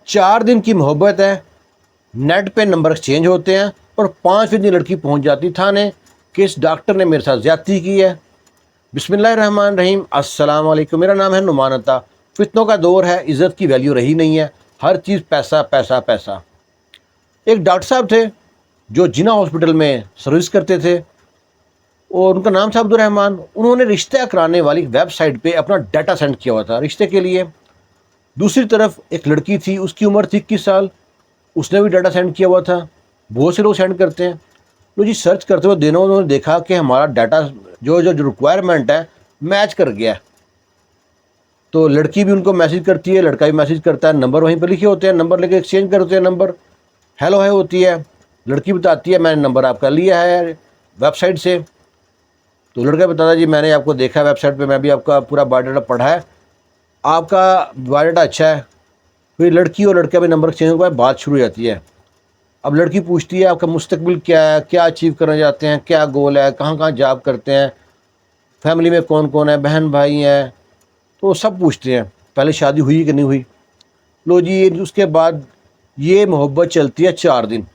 4 दिन की मोहब्बत है, नेट पे नंबर एक्सचेंज होते हैं और 5वें दिन लड़की पहुंच जाती थाने कि इस डॉक्टर ने मेरे साथ ज्यादती की है। बिस्मिल्लाहिर्रहमानिर्रहीम, अस्सलाम वालेकुम। मेरा नाम है नुमान अता। फितनों का दौर है, इज़्ज़त की वैल्यू रही नहीं है, हर चीज़ पैसा पैसा पैसा। एक डॉक्टर साहब थे जो जिना हॉस्पिटल में सर्विस करते थे और उनका नाम था अब्दुल रहमान। उन्होंने रिश्ता कराने वाली वेबसाइट पे अपना डाटा सेंड किया हुआ था रिश्ते के लिए। दूसरी तरफ एक लड़की थी, उसकी उम्र थी 21 साल, उसने भी डाटा सेंड किया हुआ था। बहुत से लोग सेंड करते हैं। तो जी सर्च करते हुए दिनों उन्होंने देखा कि हमारा डाटा जो जो रिक्वायरमेंट है मैच कर गया है। तो लड़की भी उनको मैसेज करती है, लड़का भी मैसेज करता है, नंबर वहीं पर लिखे होते हैं, नंबर लेके एक्सचेंज करते हैं। नंबर हेलो है होती है, लड़की बताती है मैंने नंबर आपका लिया है वेबसाइट से। तो लड़का बताता है जी मैंने आपको देखा है वेबसाइट पे, मैं भी आपका पूरा बायोडाटा पढ़ा है, आपका बायोडाटा अच्छा है। फिर लड़की और लड़का भी नंबर एक्सचेंज हुआ, बात शुरू हो जाती है। अब लड़की पूछती है आपका मुस्तकबिल क्या है, क्या अचीव करना चाहते हैं, क्या गोल है, कहाँ कहाँ जॉब करते हैं, फैमिली में कौन कौन है, बहन भाई हैं, तो सब पूछते हैं। पहले शादी हुई कि नहीं हुई। लो जी, उसके बाद ये मोहब्बत चलती है 4 दिन।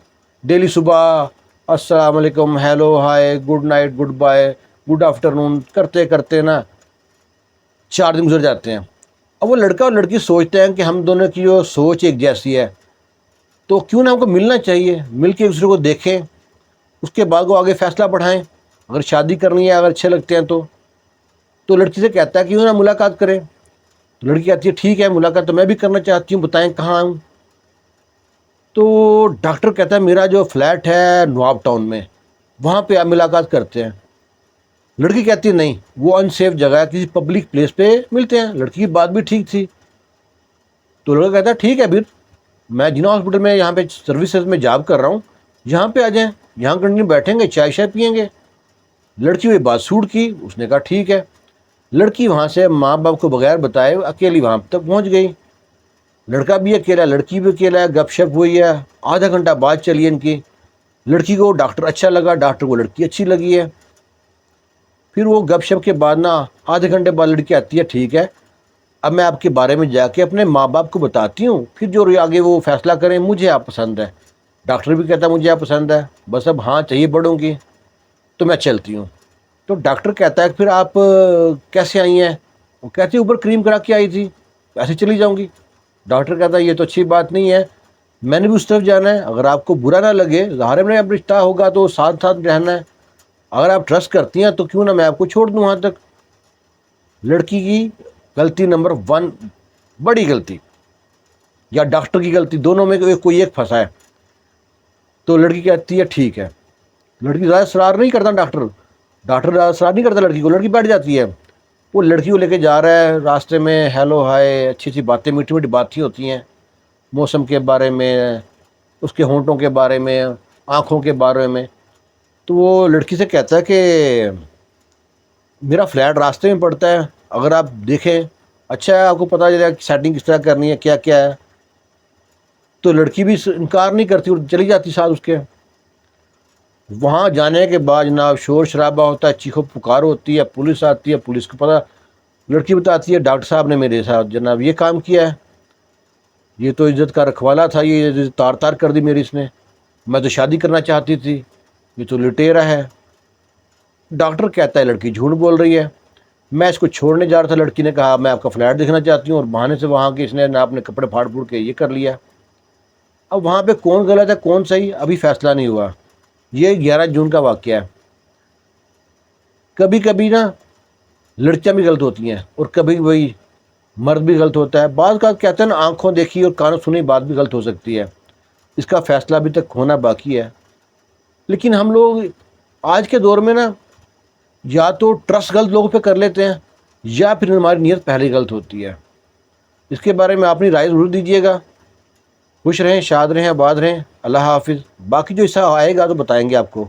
डेली सुबह अस्सलाम वालेकुम, hello, hi, good night, goodbye, good afternoon करते करते ना 4 दिन गुजर जाते हैं। अब वो लड़का और लड़की सोचते हैं कि हम दोनों की जो सोच एक जैसी है, तो क्यों ना हमको मिलना चाहिए, मिल के एक दूसरे को देखें, उसके बाद वो आगे फैसला बढ़ाएं। अगर शादी करनी है, अगर अच्छे लगते हैं तो लड़की से कहता है कि क्यों ना मुलाकात करें। तो लड़की कहती है ठीक है, मुलाकात तो मैं भी करना चाहती हूँ, बताएं कहाँ आऊँ। तो डॉक्टर कहता है मेरा जो फ्लैट है नवाब टाउन में, वहाँ पे आप मुलाकात करते हैं। लड़की कहती है नहीं, वो अनसेफ जगह है, किसी पब्लिक प्लेस पे मिलते हैं। लड़की की बात भी ठीक थी। तो लड़का कहता है ठीक है फिर, मैं जिना हॉस्पिटल में यहाँ पे सर्विसेज में जॉब कर रहा हूँ, यहाँ पे आ जाएं, यहाँ कंटिन्यू बैठेंगे, चाय शाय पियेंगे। लड़की हुई बात सूट की, उसने कहा ठीक है। लड़की वहाँ से माँ बाप को बगैर बताए अकेली वहाँ तक पहुँच गई। लड़का भी अकेला, लड़की भी अकेला है, गपशप हुई है। आधा घंटा बात चली इनकी। लड़की को डॉक्टर अच्छा लगा, डॉक्टर को लड़की अच्छी लगी है। फिर वो गपशप के बाद ना आधे घंटे बाद लड़की आती है ठीक है, अब मैं आपके बारे में जाके अपने माँ बाप को बताती हूँ, फिर जो आगे वो फैसला करें, मुझे आप पसंद है। डॉक्टर भी कहता है मुझे आप पसंद है, बस अब हाँ चाहिए बड़ों की, तो मैं चलती हूँ। तो डॉक्टर कहता है फिर आप कैसे आई हैं। वो कहती है ऊपर क्रीम करा के आई थी, ऐसे चली जाऊँगी। डॉक्टर कहता है ये तो अच्छी बात नहीं है, मैंने भी उस तरफ जाना है, अगर आपको बुरा ना लगे, ज़ाहिर में अब रिश्ता होगा तो साथ साथ रहना है, अगर आप ट्रस्ट करती हैं तो क्यों ना मैं आपको छोड़ दूँ वहाँ तक। लड़की की गलती नंबर 1, बड़ी गलती, या डॉक्टर की गलती, दोनों में कोई एक फंसा है। तो लड़की कहती है ठीक है। लड़की ज़्यादा शरार नहीं करता, डॉक्टर ज़्यादा शरार नहीं करता लड़की को, लड़की बैठ जाती है। वो लड़की को लेके जा रहा है, रास्ते में हेलो हाय, अच्छी अच्छी बातें, मीठी मीठी बातें होती हैं, मौसम के बारे में, उसके होंठों के बारे में, आँखों के बारे में। तो वो लड़की से कहता है कि मेरा फ्लैट रास्ते में पड़ता है, अगर आप देखें अच्छा है, आपको पता चलेगा सेटिंग किस तरह करनी है, क्या क्या है। तो लड़की भी इनकार नहीं करती और चली जाती साथ उसके। वहाँ जाने के बाद जनाब शोर शराबा होता है, चीखो पुकार होती है, पुलिस आती है, पुलिस को पता, लड़की बताती है डॉक्टर साहब ने मेरे साथ जनाब ये काम किया है, ये तो इज़्ज़त का रखवाला था, ये तार तार कर दी मेरी इसने, मैं तो शादी करना चाहती थी, ये तो लुटेरा है। डॉक्टर कहता है लड़की झूठ बोल रही है, मैं इसको छोड़ने जा रहा था। लड़की ने कहा मैं आपका फ्लैट देखना चाहती हूँ, और बहाने से वहाँ के इसने ना अपने कपड़े फाड़ फूड़ के ये कर लिया। अब वहाँ पे कौन गलत है कौन सही अभी फैसला नहीं हुआ। ये 11 जून का वाक़या है। कभी कभी ना लड़कियाँ भी गलत होती हैं और कभी वही मर्द भी गलत होता है। बात का कहते हैं ना, आँखों देखी और कानों सुनी बात भी गलत हो सकती है। इसका फैसला अभी तक होना बाकी है। लेकिन हम लोग आज के दौर में ना या तो ट्रस्ट गलत लोगों पे कर लेते हैं, या फिर हमारी नीयत पहले गलत होती है। इसके बारे में अपनी राय ज़रूर दीजिएगा। खुश रहें, शाद रहें, आबाद रहें। अल्लाह हाफिज़। बाकी जो हिस्सा आएगा तो बताएंगे आपको।